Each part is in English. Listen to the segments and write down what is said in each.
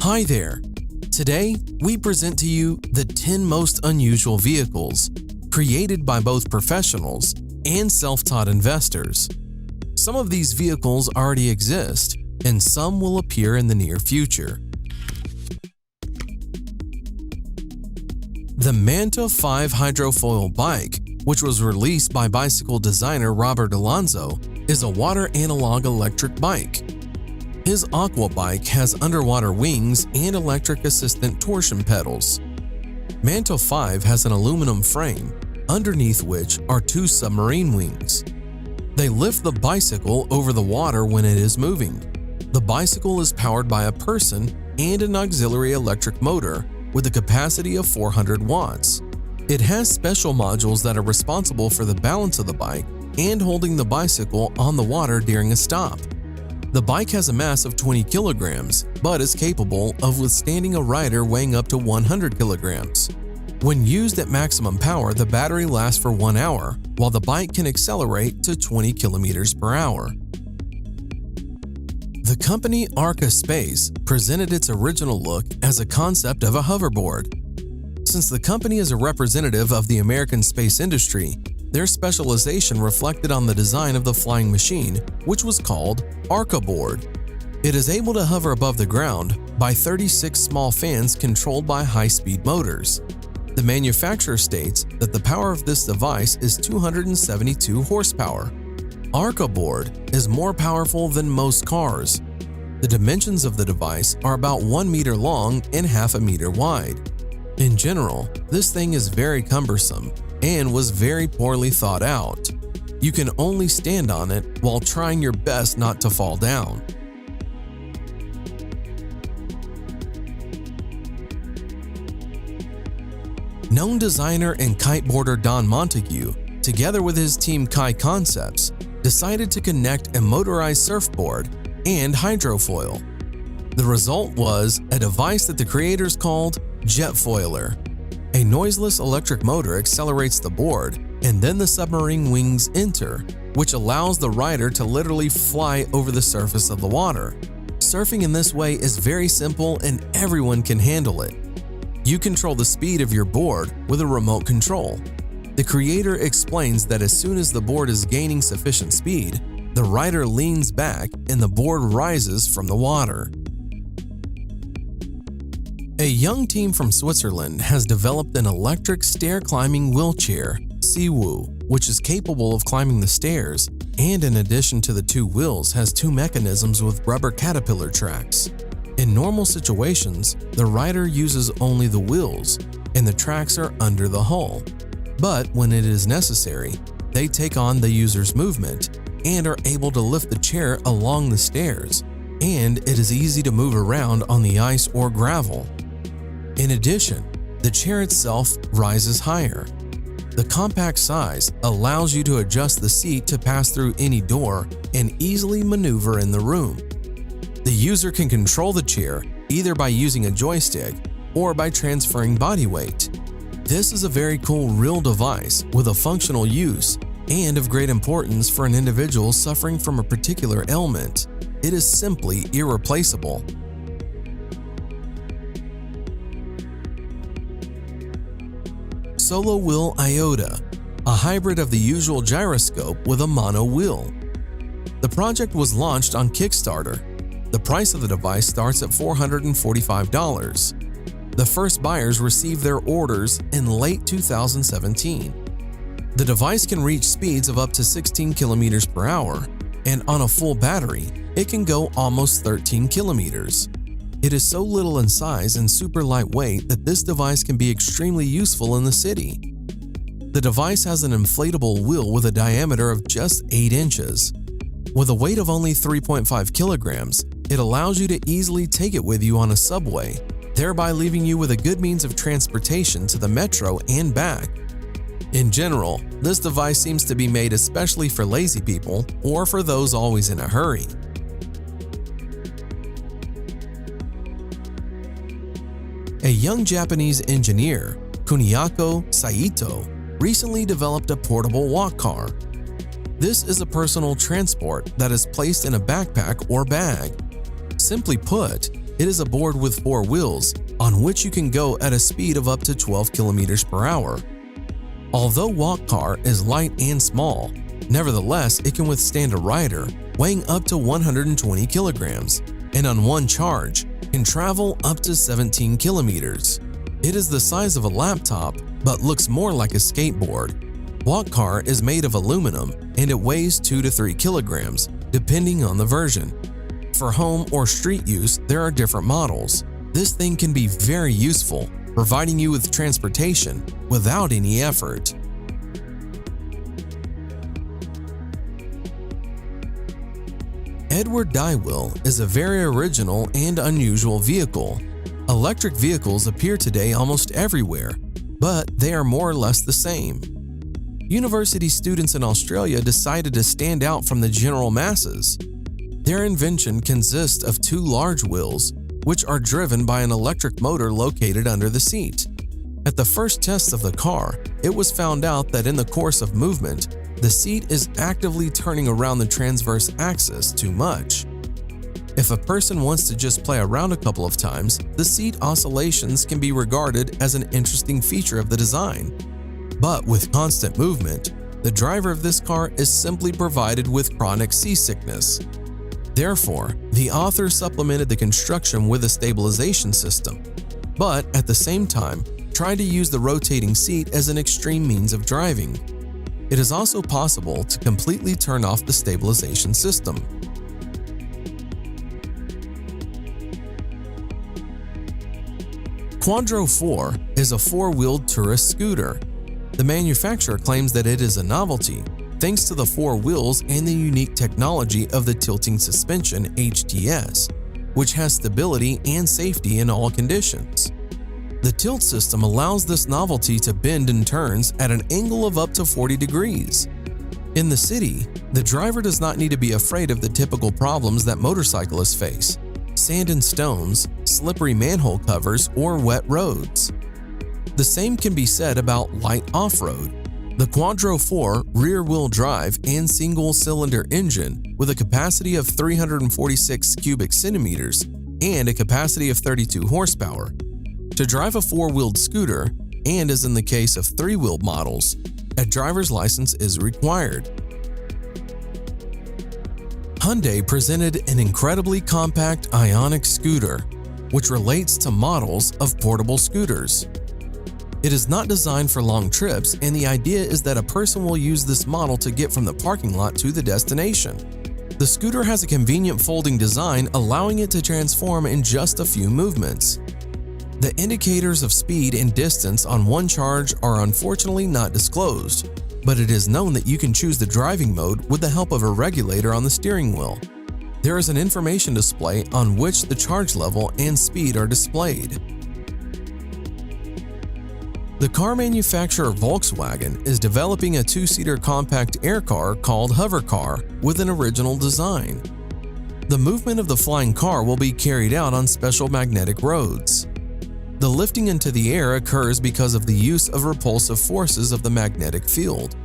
Hi there! Today, we present to you the 10 most unusual vehicles created by both professionals and self-taught investors. Some of these vehicles already exist, and some will appear in the near future. The Manta 5 hydrofoil bike, which was released by bicycle designer Robert Alonso, is a water analog electric bike. His Aqua bike has underwater wings and electric assistant torsion pedals. Manta 5 has an aluminum frame, underneath which are two submarine wings. They lift the bicycle over the water when it is moving. The bicycle is powered by a person and an auxiliary electric motor with a capacity of 400 watts. It has special modules that are responsible for the balance of the bike and holding the bicycle on the water during a stop. The bike has a mass of 20 kilograms, but is capable of withstanding a rider weighing up to 100 kilograms. When used at maximum power, the battery lasts for 1 hour, while the bike can accelerate to 20 kilometers per hour. The company Arca Space presented its original look as a concept of a hoverboard. Since the company is a representative of the American space industry, their specialization reflected on the design of the flying machine, which was called Arca Board. It is able to hover above the ground by 36 small fans controlled by high-speed motors. The manufacturer states that the power of this device is 272 horsepower. Arca Board is more powerful than most cars. The dimensions of the device are about 1 meter long and half a meter wide. In general, this thing is very cumbersome and was very poorly thought out. You can only stand on it while trying your best not to fall down. Known designer and kiteboarder Don Montague, together with his team Kai Concepts, decided to connect a motorized surfboard and hydrofoil. The result was a device that the creators called Jetfoiler. A noiseless electric motor accelerates the board, and then the submarine wings enter, which allows the rider to literally fly over the surface of the water. Surfing in this way is very simple and everyone can handle it. You control the speed of your board with a remote control. The creator explains that as soon as the board is gaining sufficient speed, the rider leans back and the board rises from the water. A young team from Switzerland has developed an electric stair-climbing wheelchair, Siwu, which is capable of climbing the stairs and in addition to the two wheels has two mechanisms with rubber caterpillar tracks. In normal situations, the rider uses only the wheels and the tracks are under the hull. But when it is necessary, they take on the user's movement and are able to lift the chair along the stairs, and it is easy to move around on the ice or gravel. In addition, the chair itself rises higher. The compact size allows you to adjust the seat to pass through any door and easily maneuver in the room. The user can control the chair either by using a joystick or by transferring body weight. This is a very cool real device with a functional use and of great importance for an individual suffering from a particular ailment. It is simply irreplaceable. Solo Wheel Iota, a hybrid of the usual gyroscope with a mono wheel. The project was launched on Kickstarter. The price of the device starts at $445. The first buyers received their orders in late 2017. The device can reach speeds of up to 16 kilometers per hour, and on a full battery, it can go almost 13 kilometers. It is so little in size and super lightweight that this device can be extremely useful in the city. The device has an inflatable wheel with a diameter of just 8 inches. With a weight of only 3.5 kilograms, it allows you to easily take it with you on a subway, thereby leaving you with a good means of transportation to the metro and back. In general, this device seems to be made especially for lazy people or for those always in a hurry. A young Japanese engineer, Kuniako Saito, recently developed a portable walk car. This is a personal transport that is placed in a backpack or bag. Simply put, It is a board with 4 wheels, on which you can go at a speed of up to 12 kilometers per hour. Although Walk Car is light and small, nevertheless it can withstand a rider weighing up to 120 kilograms, and on one charge can travel up to 17 kilometers. It is the size of a laptop, but looks more like a skateboard. Walk Car is made of aluminum and it weighs 2 to 3 kilograms, depending on the version. For home or street use, there are different models. This thing can be very useful, providing you with transportation without any effort. Edward Dywell is a very original and unusual vehicle. Electric vehicles appear today almost everywhere, but they are more or less the same. University students in Australia decided to stand out from the general masses. Their invention consists of 2 large wheels, which are driven by an electric motor located under the seat. At the first test of the car, it was found out that in the course of movement, the seat is actively turning around the transverse axis too much. If a person wants to just play around a couple of times, the seat oscillations can be regarded as an interesting feature of the design. But with constant movement, the driver of this car is simply provided with chronic seasickness. Therefore, the author supplemented the construction with a stabilization system, but at the same time, tried to use the rotating seat as an extreme means of driving. It is also possible to completely turn off the stabilization system. Quadro 4 is a 4-wheeled tourist scooter. The manufacturer claims that it is a novelty, thanks to the 4 wheels and the unique technology of the tilting suspension (HTS), which has stability and safety in all conditions. The tilt system allows this novelty to bend and turns at an angle of up to 40 degrees. In the city, the driver does not need to be afraid of the typical problems that motorcyclists face: sand and stones, slippery manhole covers, or wet roads. The same can be said about light off-road. The Quadro 4 rear-wheel drive and single-cylinder engine with a capacity of 346 cubic centimeters and a capacity of 32 horsepower. To drive a 4-wheeled scooter, and as in the case of 3-wheeled models, a driver's license is required. Hyundai presented an incredibly compact Ioniq scooter, which relates to models of portable scooters. It is not designed for long trips, and the idea is that a person will use this model to get from the parking lot to the destination. The scooter has a convenient folding design, allowing it to transform in just a few movements. The indicators of speed and distance on one charge are unfortunately not disclosed, but it is known that you can choose the driving mode with the help of a regulator on the steering wheel. There is an information display on which the charge level and speed are displayed. The car manufacturer Volkswagen is developing a 2-seater compact air car called Hover Car with an original design. The movement of the flying car will be carried out on special magnetic roads. The lifting into the air occurs because of the use of repulsive forces of the magnetic field.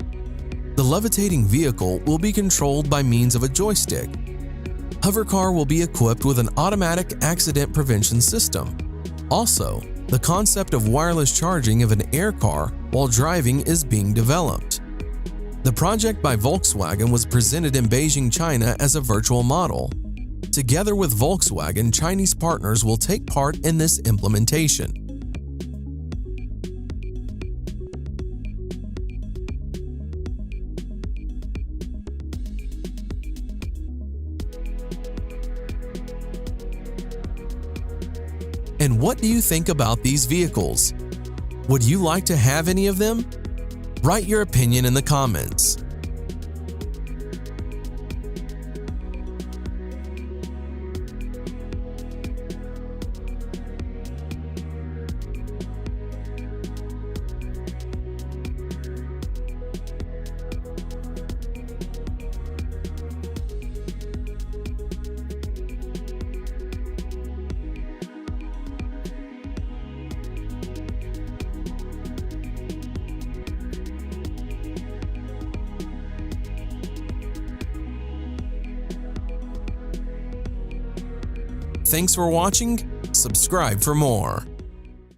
The levitating vehicle will be controlled by means of a joystick. Hover Car will be equipped with an automatic accident prevention system. Also, the concept of wireless charging of an air car while driving is being developed. The project by Volkswagen was presented in Beijing, China as a virtual model. Together with Volkswagen, Chinese partners will take part in this implementation. And what do you think about these vehicles? Would you like to have any of them? Write your opinion in the comments. Thanks for watching. Subscribe for more.